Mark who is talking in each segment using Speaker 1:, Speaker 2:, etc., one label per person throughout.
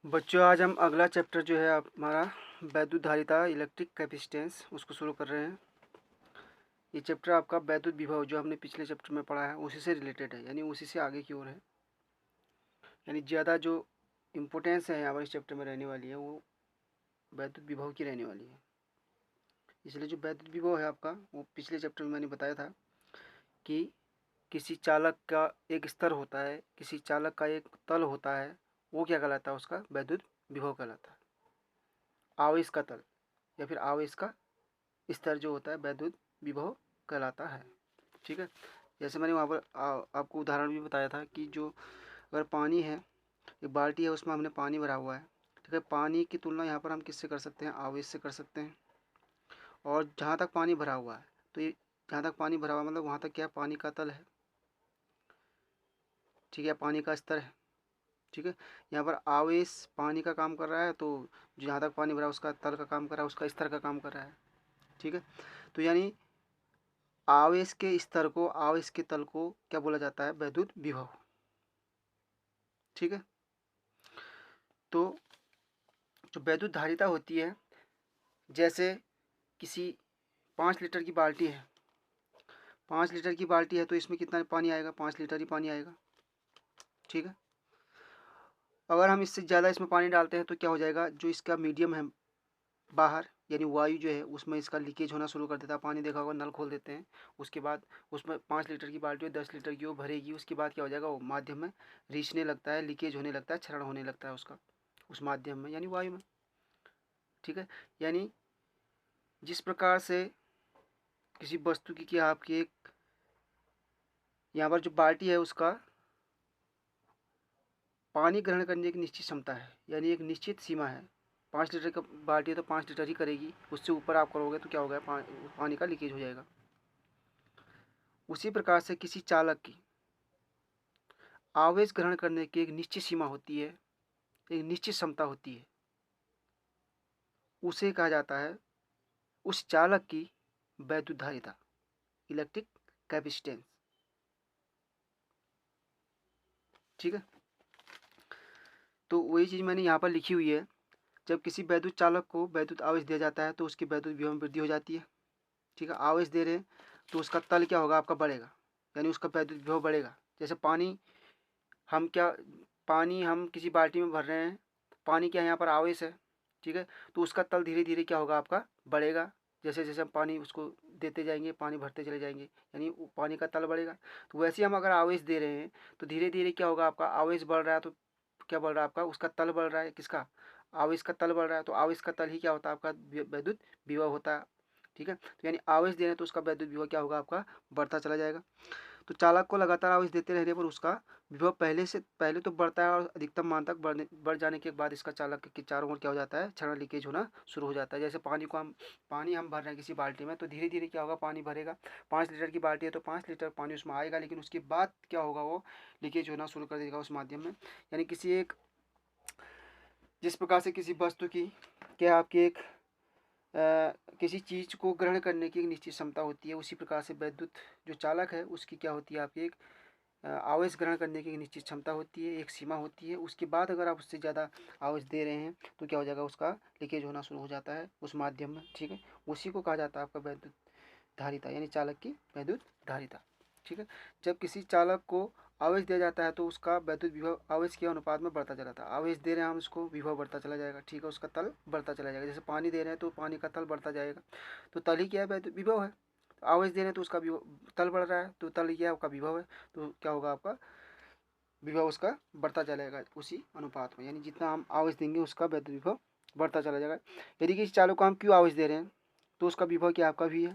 Speaker 1: बच्चों, आज हम अगला चैप्टर जो है हमारा वैद्युत धारिता इलेक्ट्रिक कैपेसिटेंस उसको शुरू कर रहे हैं। ये चैप्टर आपका वैद्युत विभव जो हमने पिछले चैप्टर में पढ़ा है उसी से रिलेटेड है, यानी उसी से आगे की ओर है। यानी ज़्यादा जो इम्पोर्टेंस है यहाँ पर इस चैप्टर में रहने वाली है वो वैद्युत विभव की रहने वाली है। इसलिए जो वैद्युत विभव है आपका वो पिछले चैप्टर में मैंने बताया था कि किसी चालक का एक स्तर होता है, किसी चालक का एक तल होता है, वो क्या कहलाता है, उसका वैद्युत विभव कहलाता है। आवेश का तल या फिर आवेश का स्तर जो होता है वैद्युत विभव कहलाता है। ठीक है, जैसे मैंने वहाँ पर आपको उदाहरण भी बताया था कि जो अगर पानी है, एक बाल्टी है, उसमें हमने पानी भरा हुआ है। ठीक है, पानी की तुलना यहाँ पर हम किससे कर सकते हैं, आवेश से कर सकते हैं। और जहाँ तक पानी भरा हुआ है, तो ये जहाँ तक पानी भरा हुआ है मतलब वहाँ तक क्या है, पानी का तल है। ठीक है, पानी का स्तर है। ठीक है, यहाँ पर आवेश पानी का काम कर रहा है, तो जहाँ तक पानी भरा है उसका तल का काम कर रहा है, उसका स्तर का काम कर रहा है। ठीक है, तो यानी आवेश के स्तर को, आवेश के तल को क्या बोला जाता है, वैद्युत विभव। ठीक है, तो जो वैद्युत धारिता होती है, जैसे किसी 5 लीटर की बाल्टी है, 5 लीटर की बाल्टी है तो इसमें कितना पानी आएगा, 5 लीटर ही पानी आएगा। ठीक है, अगर हम इससे ज़्यादा इसमें पानी डालते हैं तो क्या हो जाएगा, जो इसका मीडियम है बाहर, यानी वायु जो है उसमें इसका लीकेज होना शुरू कर देता है। पानी देखा होगा, नल खोल देते हैं, उसके बाद उसमें 5 लीटर की बाल्टी हो, 10 लीटर की वो भरेगी, उसके बाद क्या हो जाएगा, वो माध्यम में रिसने लगता है, लीकेज होने लगता है, क्षरण होने लगता है उसका, उस माध्यम में यानी वायु में। ठीक है, यानी जिस प्रकार से किसी वस्तु की क्या आपकी एक यहाँ पर जो बाल्टी है उसका पानी ग्रहण करने की निश्चित क्षमता है, यानी एक निश्चित सीमा है। 5 लीटर का बाल्टी है तो 5 लीटर ही करेगी, उससे ऊपर आप करोगे तो क्या होगा, पानी का लीकेज हो जाएगा। उसी प्रकार से किसी चालक की आवेश ग्रहण करने की एक निश्चित सीमा होती है, एक निश्चित क्षमता होती है, उसे कहा जाता है उस चालक की वैद्युत धारिता, इलेक्ट्रिक कैपेसिटेंस। ठीक है, तो वही चीज़ मैंने यहाँ पर लिखी हुई है। जब किसी वैद्युत चालक को वैद्युत आवेश दिया जाता है तो उसकी वैद्युत विभव में वृद्धि हो जाती है। ठीक है, आवेश दे रहे हैं तो उसका तल क्या होगा, आपका बढ़ेगा, यानी उसका वैद्युत विभव बढ़ेगा। जैसे पानी हम किसी बाल्टी में भर रहे हैं, पानी क्या यहाँ पर आवेश है। ठीक है, तो उसका तल धीरे धीरे क्या होगा, आपका बढ़ेगा। जैसे जैसे हम पानी उसको देते जाएंगे, पानी भरते चले जाएंगे, यानी पानी का तल बढ़ेगा। तो वैसे हम अगर आवेश दे रहे हैं तो धीरे धीरे क्या होगा, आपका आवेश बढ़ रहा है तो क्या बढ़ रहा है, आपका उसका तल बढ़ रहा है। किसका, आवेश का तल बढ़ रहा है, तो आवेश का तल ही क्या होता है, आपका वैद्युत विभव होता है। ठीक है, तो यानी आवेश दे रहे हैं तो उसका वैद्युत विभव क्या होगा, आपका बढ़ता चला जाएगा। तो चालक को लगातार आवेश देते रहने पर उसका विभव पहले तो बढ़ता है और अधिकतम मान तक बढ़ जाने के बाद इसका चालक के चारों ओर क्या हो जाता है, क्षरण लीकेज होना शुरू हो जाता है। जैसे पानी हम भर रहे हैं किसी बाल्टी में, तो धीरे धीरे क्या होगा, पानी भरेगा। 5 लीटर की बाल्टी है तो 5 लीटर पानी उसमें आएगा, लेकिन उसके बाद क्या होगा, वो लीकेज होना शुरू कर देगा उस माध्यम में। यानी जिस प्रकार से किसी वस्तु की क्या आपकी किसी चीज़ को ग्रहण करने की एक निश्चित क्षमता होती है, उसी प्रकार से वैद्युत जो चालक है उसकी क्या होती है, आपकी एक आवेश ग्रहण करने की एक निश्चित क्षमता होती है, एक सीमा होती है। उसके बाद अगर आप उससे ज़्यादा आवेश दे रहे हैं तो क्या हो जाएगा, उसका लीकेज होना शुरू हो जाता है उस माध्यम में। ठीक है, उसी को कहा जाता है आपका वैद्युत धारिता, यानी चालक की वैद्युत धारिता। ठीक है, जब किसी चालक को आवेश दिया जाता है तो उसका वैद्युत विभव आवेश के अनुपात में बढ़ता चला था। आवेश दे रहे हैं हम उसको, विभव बढ़ता चला जाएगा। ठीक है, उसका तल बढ़ता चला जाएगा। जैसे पानी दे रहे हैं तो पानी का तल बढ़ता जाएगा, तो तल ही क्या है, वैद्युत विभव है। तो आवेश दे रहे हैं तो उसका तल बढ़ रहा है, तो तल ही क्या है, आपका विभव है। तो क्या होगा, आपका विभव उसका बढ़ता चलेगा उसी अनुपात में, यानी जितना हम आवेश देंगे उसका वैद्युत विभव बढ़ता चला जाएगा। यदि किसी चालक को हम क्यों आवेश दे रहे हैं तो उसका विभव क्या आपका भी है,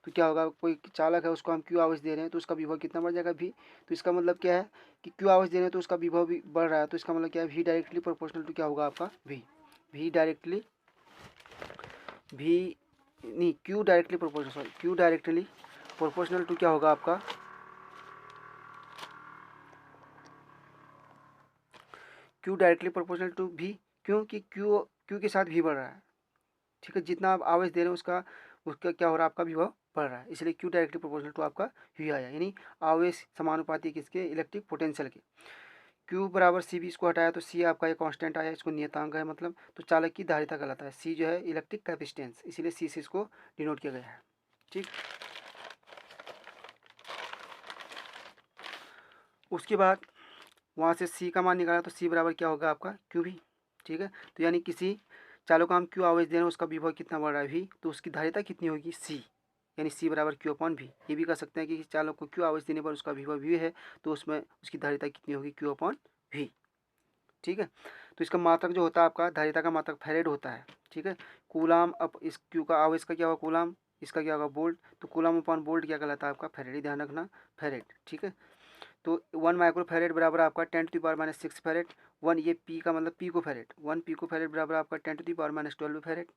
Speaker 1: तो क्या होगा, कोई चालक है उसको हम क्यू आवेश दे रहे हैं तो उसका विभव कितना बढ़ जाएगा, भी। तो इसका मतलब क्या है कि क्यू आवेश दे रहे हैं तो उसका विभव भी बढ़ रहा है, तो इसका मतलब क्या है, भी डायरेक्टली प्रोपोर्शनल टू क्या होगा, आपका भी डायरेक्टली भी नहीं, Q directly proportional, sorry, Q directly proportional to क्या होगा, आपका क्यू डायरेक्टली प्रोपोर्शनल टू भी, क्योंकि क्यू के साथ भी बढ़ रहा है। ठीक है, जितना आप आवेश दे रहे हैं उसका क्या हो रहा है, आपका विभव बढ़ रहा है, इसलिए क्यू डायरेक्टली प्रोपोर्शनल टू आपका वी आया, यानी आवेश समानुपाती किसके, इलेक्ट्रिक पोटेंशियल के। Q बराबर सी बी, इसको हटाया तो सी आपका ये कांस्टेंट आया, इसको नियतांक है मतलब, तो चालक की धारिता कहलाता है। सी जो है इलेक्ट्रिक कैपेसिटेंस, इसीलिए सी से इसको डिनोट किया गया है। ठीक, उसके बाद वहाँ से सी का मान निकाला तो सी बराबर क्या होगा आपका क्यू भी। ठीक है, तो यानी किसी चालक को हम क्यू आवेश दे रहे हैं, उसका विभव कितना बढ़ रहा है भी, तो उसकी धारिता कितनी होगी सी, यानी सी बराबर क्यू अपॉन भी। ये भी कर सकते हैं कि चालक को क्यू आवेश देने पर उसका विभव भी है, तो उसमें उसकी धारिता कितनी होगी क्यू अपॉन भी। ठीक है, तो इसका मात्रक जो होता है आपका धारिता का मात्रक फैरेड होता है। ठीक है, कूलाम अप इस क्यू का आवेश का क्या होगा कूलाम, इसका क्या होगा वोल्ट, तो कूलाम अपॉन वोल्ट क्या कहलाता है आपका फैरेड, ध्यान रखना फैरेड। ठीक है, तो 1 माइक्रो फैरेड बराबर आपका 10⁻⁻6 फैरेड। 1 ये पी का मतलब पिको फैरेड, 1 पिको फैरेड बराबर आपका 10⁻⁻12 फैरेड।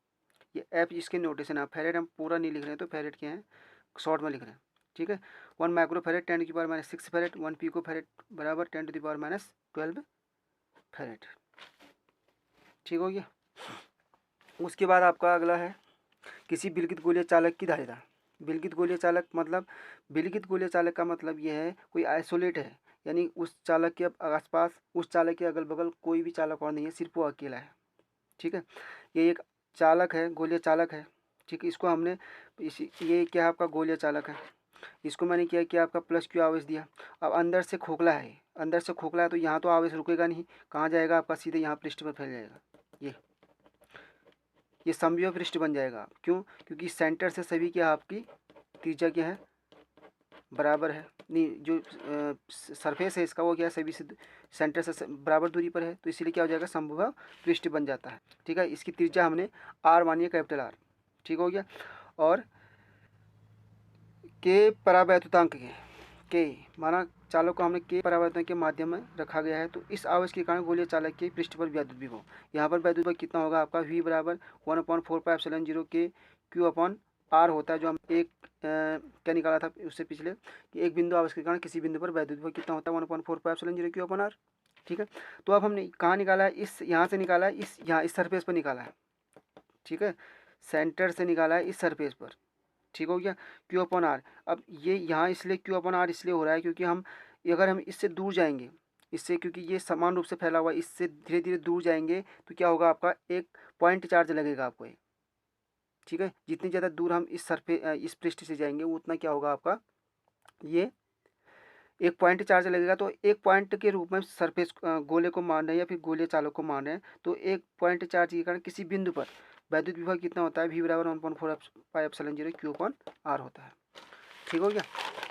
Speaker 1: ये एफ इसके नोटेशन है, फैरेड हम पूरा नहीं लिख रहे हैं, तो फैरेड क्या है शॉर्ट में लिख रहे हैं। ठीक है, 1 micro farad 10⁻⁻6 farad, 1 pico farad बराबर 10⁻⁻12 फैरेड। ठीक हो गया। उसके बाद आपका अगला है किसी विलगित गोलीय चालक की धारिता। विलगित गोलीय चालक मतलब, विलगित गोलीय चालक का मतलब ये है कोई आइसोलेट है, यानी उस चालक के आसपास, उस चालक के अगल बगल कोई भी चालक और नहीं है, सिर्फ वो अकेला है। ठीक है, ये एक चालक है, गोलीय चालक है। ठीक है, इसको हमने ये क्या है आपका गोलीय चालक है, इसको मैंने क्या किया आपका प्लस क्यू आवेश दिया। अब अंदर से खोखला है, अंदर से खोखला है तो यहाँ तो आवेश रुकेगा नहीं, कहाँ जाएगा आपका सीधे यहाँ पृष्ठ पर फैल जाएगा। ये समविभव पृष्ठ बन जाएगा। क्यों, क्योंकि सेंटर से सभी क्या आपकी त्रिज्या क्या है बराबर है, नहीं जो सरफेस है इसका वो क्या है सभी से सेंटर से बराबर दूरी पर है, तो इसीलिए क्या हो जाएगा समविभव पृष्ठ बन जाता है। ठीक है, इसकी त्रिज्या हमने आर मानिए कैपिटल आर। ठीक हो गया, और के परावैद्युतांक के माना चालक को हमने के परावर्तन के माध्यम में रखा गया है, तो इस आवेश के कारण गोलीय चालक के पृष्ठ पर वैद्युत विभव, यहाँ पर वैद्युत विभव कितना होगा आपका v बराबर 1/4πε0 के q अपॉन r होता है, जो हम एक क्या निकाला था उससे पिछले कि एक बिंदु आवेश के कारण किसी बिंदु पर वैद्युत विभव कितना होता है 1/4πε0 q अपॉन r। ठीक है, तो अब हमने कहाँ निकाला है, इस यहाँ से निकाला है, इस यहाँ इस सरफेस पर निकाला है। ठीक है, सेंटर से निकाला है इस सरफेस पर। ठीक हो गया, क्यू अपॉन आर। अब ये यहाँ इसलिए क्यू अपॉन आर इसलिए हो रहा है क्योंकि हम अगर हम इससे दूर जाएंगे, इससे क्योंकि ये समान रूप से फैला हुआ है, इससे धीरे धीरे दूर जाएंगे तो क्या होगा आपका एक पॉइंट चार्ज लगेगा आपको ये। ठीक है, जितनी ज़्यादा दूर हम इस पृष्ठ से जाएंगे उतना क्या होगा आपका ये एक पॉइंट चार्ज लगेगा। तो एक पॉइंट के रूप में सरफेस गोले को मान रहे हैं या फिर गोले चालक को मान रहे हैं, तो एक पॉइंट चार्ज के कारण किसी बिंदु पर वैद्युत विभव कितना होता है v बराबर 1/4πε0 q अपॉन r होता है। ठीक हो गया,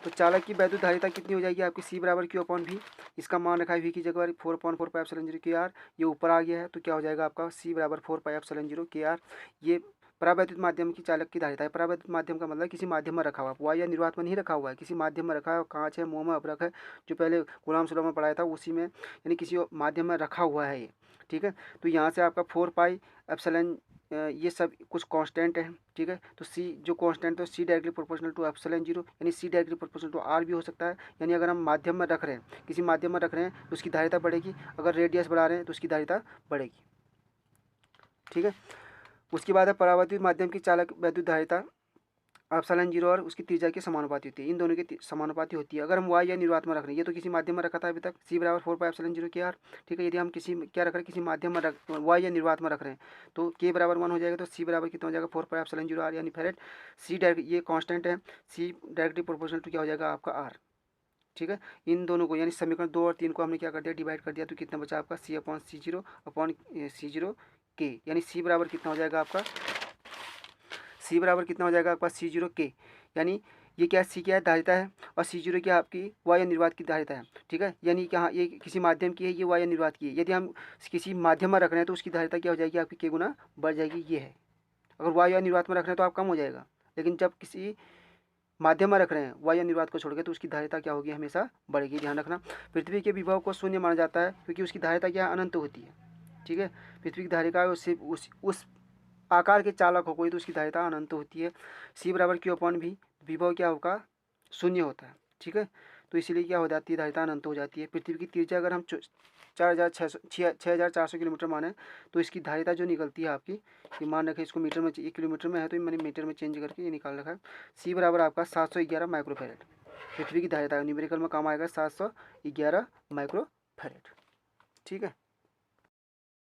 Speaker 1: तो चालक की वैद्युत धारिता कितनी हो जाएगी आपकी c बराबर q अपॉन v, इसका मान रखा है v की जगह 4/4πε0 k r, ये ऊपर आ गया है तो क्या हो जाएगा आपका c बराबर 4πε0 k r। ये परावैद्युत माध्यम की चालक की धारिता है। परावैद्युत माध्यम का मतलब किसी माध्यम में रखा हुआ, वायु या निर्वात में नहीं रखा हुआ है, किसी माध्यम में रखा है, कांच है, मोम है, अभ्रक है, जो पहले गुलाम सुलभ में पढ़ाया था उसी में, यानी किसी माध्यम में रखा हुआ है ये। ठीक है, तो यहाँ से आपका 4πε ये सब कुछ कांस्टेंट है। ठीक है, तो सी जो कांस्टेंट तो सी डायरेक्टली प्रोपोर्शनल टू ε0, यानी see directly proportional to are भी हो सकता है। यानी अगर हम माध्यम में रख रहे हैं, किसी माध्यम में रख रहे हैं तो उसकी धारिता बढ़ेगी, अगर रेडियस बढ़ा रहे हैं तो उसकी धारिता बढ़ेगी। ठीक है, उसके बाद है परावर्तित माध्यम की चालक वैद्युत धारिता ε0 और उसकी त्रिज्या के समानुपाती होती है, इन दोनों की समानुपाती होती है। अगर हम वायु या निर्वात में रख रहे हैं, ये तो किसी माध्यम में रखा था अभी तक c बराबर 4πε0 k r। ठीक है, यदि हम किसी क्या रख रहे हैं किसी माध्यम में वायु या निर्वात में रख रहे हैं तो k बराबर 1 हो जाएगा, तो c बराबर कितना हो जाएगा 4πε0 r यानी फैरेड। c डायरेक्ट ये कांस्टेंट है, c डायरेक्टली प्रोपोर्शनल टू क्या हो जाएगा आपका r। ठीक है, इन दोनों को यानी समीकरण 2 और 3 को हमने क्या कर दिया डिवाइड कर दिया, तो कितना बचा आपका c अपॉन c0 k, यानी c बराबर कितना हो जाएगा आपका c बराबर कितना हो जाएगा आपका c0 k, यानी ये क्या c क्या है धारिता है और c0 क्या आपकी वायु निर्वात की धारिता है। ठीक है, यानी कि हाँ ये किसी माध्यम की है, ये वायु निर्वात की है। यदि हम किसी माध्यम में रख रहे हैं तो उसकी धारिता क्या हो जाएगी आपकी k गुना बढ़ जाएगी, ये है। अगर वायु या निर्वात में रख रहे हैं तो आप कम हो जाएगा, लेकिन जब किसी माध्यम में रख रहे हैं वायु निर्वात को छोड़ के तो उसकी धारिता क्या होगी हमेशा बढ़ेगी। ध्यान रखना, पृथ्वी के विभव को शून्य माना जाता है क्योंकि उसकी धारिता क्या अनंत होती है। ठीक है, पृथ्वी की धारिता उससे उस आकार के चालक हो कोई तो उसकी धारिता अनंत होती है। c बराबर क्यू अपॉन भी विभव क्या होगा शून्य होता है। ठीक है, तो इसीलिए क्या हो जाती है धारिता अनंत हो जाती है। पृथ्वी की त्रिज्या अगर हम 6400 किलोमीटर माने तो इसकी धारिता जो निकलती है आपकी, ये मान रखें इसको मीटर में, 1 किलोमीटर में है तो मैंने मीटर में चेंज करके ये निकाल रखा है। c बराबर आपका 711 माइक्रोफैरेड पृथ्वी की धारिता न्यूमेरिकल में काम आएगा 711 माइक्रोफैरेड। ठीक है।